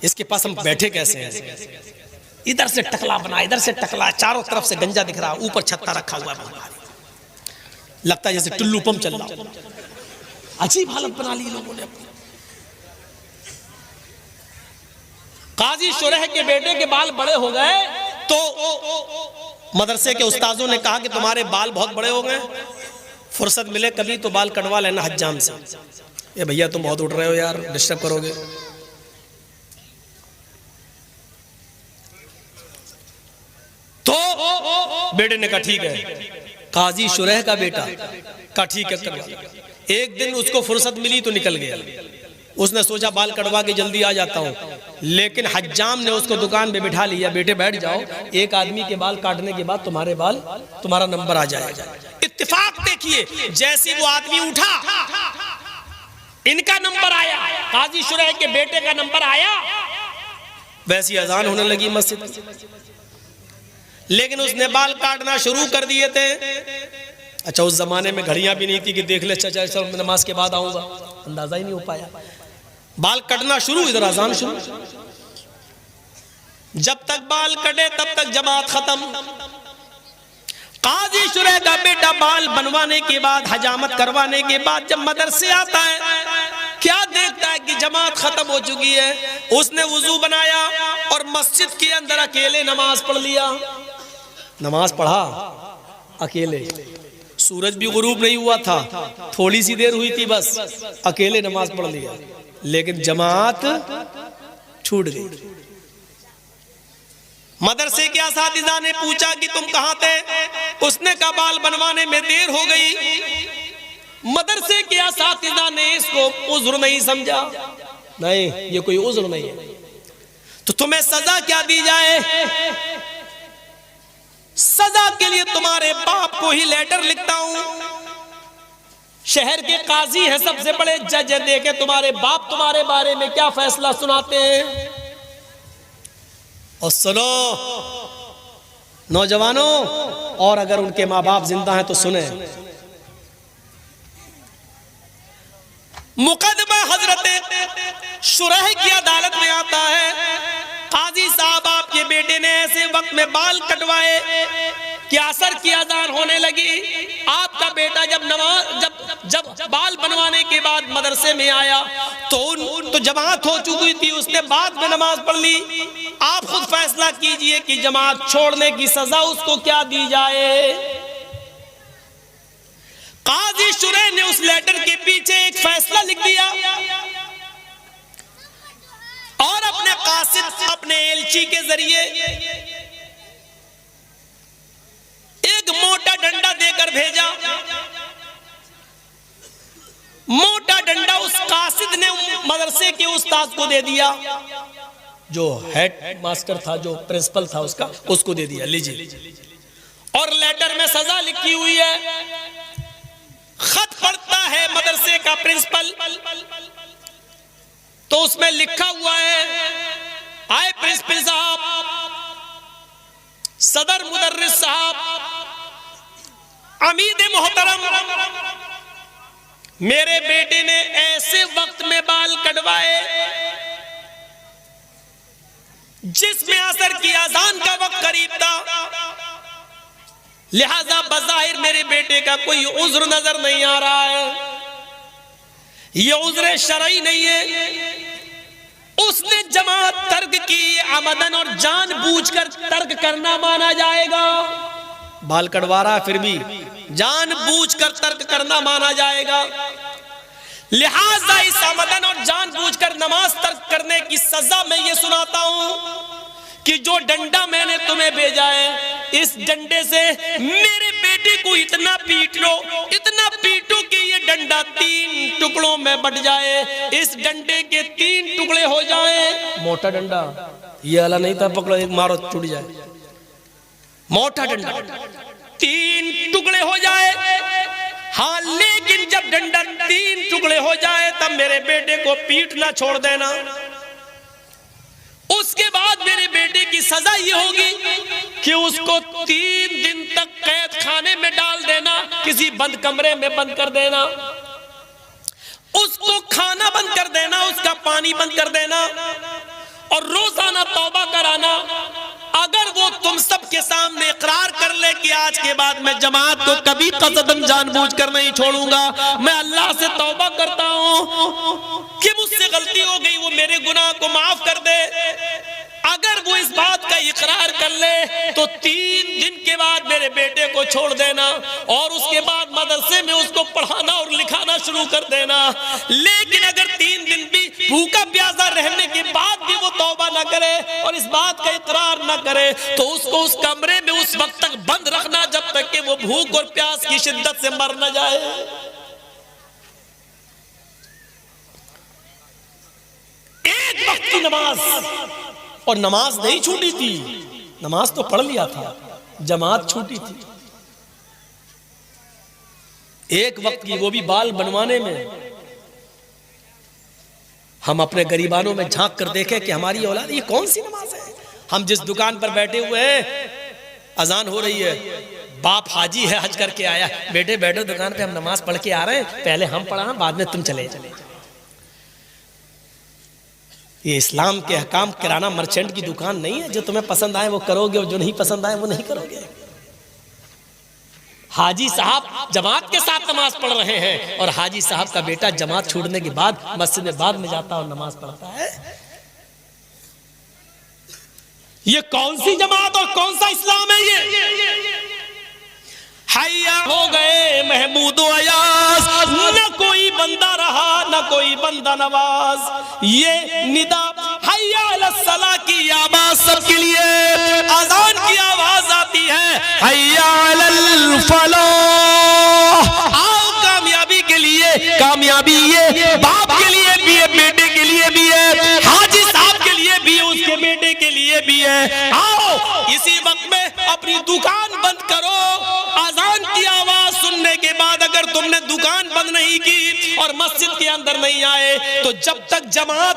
इसके पास हम बैठे कैसे हैं। इधर से टकला बना, इधर से टकला, चारों तरफ से गंजा दिख रहा, ऊपर छत्ता रखा हुआ है, लगता है जैसे टुल्लू पंप चल रहा। अजीब हालत बना ली लोगों ने। काजी शुरह के बेटे के बाल बड़े हो गए तो मदरसे के उस्ताजों ने कहा कि तुम्हारे बाल बहुत बड़े हो गए, फुर्सत मिले कभी तो बाल कटवा लेना हज्जाम से। ये भैया तुम बहुत उठ रहे हो यार, डिस्टर्ब करोगे। तो बेटे ने कहा ठीक है, काजी शुरह का बेटा कहा ठीक है करवा। एक दिन उसको फुर्सत मिली तो निकल गया। उसने सोचा बाल कटवा के जल्दी आ जाता हूं, लेकिन हज्जाम ने उसको दुकान पे बिठा लिया, बेटे बैठ जाओ, एक आदमी के बाल काटने के बाद तुम्हारा नंबर आ जाएगा। इत्तेफाक देखिए, जैसे वो आदमी उठा इनका नंबर आया, काजी शुरह के बेटे का नंबर आया, वैसी अजान होने लगी मस्जिद। लेकिन उसने बाल काटना शुरू कर दिए थे। अच्छा, उस जमाने में घड़ियां भी नहीं थी कि देख ले चाचा चल नमाज के बाद आऊंगा, अंदाजा ही नहीं हो पाया। बाल कटना शुरू, इधर अजान शुरू। जब तक बाल कटे तब तक जमात खत्म। काजी शुरह का बेटा बाल बनवाने के बाद, हजामत करवाने के बाद जब मदरसे आता है, क्या देखता है कि जमात खत्म हो चुकी है। उसने वुजू बनाया और मस्जिद के अंदर अकेले नमाज पढ़ लिया। नमाज पढ़ा अकेले, सूरज भी गुरूब नहीं हुआ था, थोड़ी सी देर हुई थी बस, अकेले नमाज पढ़ लिया, लेकिन जमात छूट गई। मदरसे के असातिज़ा ने पूछा कि तुम कहां थे? उसने कहा बाल बनवाने में देर हो गई। मदरसे के असातिज़ा ने इसको उज़्र नहीं समझा, नहीं ये कोई उज़्र नहीं है, तो तुम्हें सजा क्या दी जाए? सजा के लिए तुम्हारे बाप को ही लेटर लिखता हूं। शहर के काजी हैं, सबसे बड़े जज हैं, देखे तुम्हारे बाप तुम्हारे बारे में क्या फैसला सुनाते हैं। और सुनो नौजवानों, और अगर उनके माँ बाप जिंदा हैं तो सुने। मुकदमा हजरत शुरह की अदालत में आता है, काजी साहब आपके बेटे ने ऐसे वक्त में बाल कटवाए कि असर की अजान होने लगी। आपका बेटा जब बाल बनवाने के बाद मदरसे में आया तो जमात हो चुकी थी, उसने बाद में नमाज पढ़ ली। आप खुद फैसला कीजिए कि जमात छोड़ने की सजा उसको क्या दी जाए। काजी शुरह ने उस लेटर के पीछे एक फैसला लिख दिया और अपने कासिद, अपने एलची के जरिए एक मोटा डंडा देकर भेजा। मोटा डंडा उस कासिद ने मदरसे के उस्ताद को दे दिया, जो हेड मास्टर था, जो प्रिंसिपल था उसको दे दिया, लीजिए। और लेटर में सजा लिखी हुई है। खत पढ़ता है मदरसे का प्रिंसिपल, तो उसमें लिखा हुआ है, आए प्रिंसिपल साहब, सदर मुदर्रिस साहब, अमीद मोहतरम, मेरे बेटे ने ऐसे वक्त में बाल कटवाए जिसमें असर की अजान का वक्त करीब था, लिहाजा बज़ाहिर मेरे बेटे का कोई उज़्र नजर नहीं आ रहा है, ये उज़्र शरई नहीं है। उसने जमात तर्क की, अमदन और जानबूझकर तर्क करना माना जाएगा। बाल कटवा रहा फिर भी जानबूझकर तर्क करना माना जाएगा। लिहाजा इस अमदन और जानबूझकर नमाज तर्क करने की सजा मैं ये सुनाता हूं कि जो डंडा मैंने तुम्हें भेजा है, इस डंडे से मेरे बेटे को इतना पीट लो, इतना पीटो कि ये डंडा 3 टुकड़ों में बट जाए, इस डंडे के 3 टुकड़े हो जाए। मोटा डंडा, ये वाला नहीं था पकड़ो एक मारो टूट जाए, मोटा डंडा 3 टुकड़े हो जाए। हाँ, लेकिन जब डंडा 3 टुकड़े हो जाए तब मेरे बेटे को पीटना छोड़ देना। उसके बाद मेरे बेटे की सजा ये होगी कि उसको 3 दिन तक कैद खाने में डाल देना, किसी बंद कमरे में बंद कर देना, उसको खाना बंद कर देना, उसका पानी बंद कर देना। तौबा कराना। अगर वो तुम सब के सामने इकरार कर ले कि आज के बाद मैं जमात को कभी कसदन जानबूझकर नहीं छोड़ूंगा, मैं अल्लाह से तौबा करता हूं कि मुझसे गलती हो गई, वो मेरे गुनाह को माफ कर दे, अगर वो इस बात का इकरार कर ले तो 3 दिन के बाद मेरे बेटे को छोड़ देना और उसके बाद मदरसे में उसको पढ़ाना और लिखाना शुरू कर देना। लेकिन अगर 3 दिन भी भूखा प्यासा रहने के बाद भी वो तौबा ना करे और इस बात का इकरार ना करे तो उसको उस कमरे में उस वक्त तक बंद रखना जब तक कि वो भूख और प्यास की शिद्दत से मर न जाए। एक वक्त की नमाज, और नमाज नहीं छूटी थी, नमाज तो पढ़ लिया था, जमात छूटी थी एक वक्त की, वो भी बाल बनवाने में। हम अपने गरीबानों में झांक कर देखें कि हमारी औलाद, ये कौन सी नमाज है। हम जिस दुकान पर बैठे हुए हैं, अजान हो रही है, बाप हाजी है, हज करके आया, बेटे बैठो दुकान पे, हम नमाज पढ़ के आ रहे हैं, पहले हम पढ़ा बाद में तुम चले। ये इस्लाम के अहकाम किराना मर्चेंट की दुकान नहीं है, जो तुम्हें पसंद आए वो करोगे और जो नहीं पसंद आए वो नहीं करोगे। हाजी साहब जमात के साथ नमाज पढ़ रहे हैं और हाजी साहब का बेटा जमात छोड़ने के बाद मस्जिद में बाद में जाता और नमाज पढ़ता है। ये कौन सी जमात और कौन सा इस्लाम है ये? हैया हो गए महमूद अयाज, न कोई बंदा रहा न कोई बंदा नवाज। ये निदा हैया अलस्सला की आवाज सबके लिए, अजान की आवाज आती है, हैया अलल फलाह, आओ कामयाबी के लिए। कामयाबी ये बाप के लिए भी है, बेटे के लिए भी है, हाजी साहब के लिए भी है, उसके बेटे के लिए भी है। आओ इसी वक्त में अपनी दुकान बंद करो। अजान की आवाज सुनने के बाद अगर तुमने दुकान बंद नहीं की और मस्जिद के अंदर नहीं आए तो जब तक जमात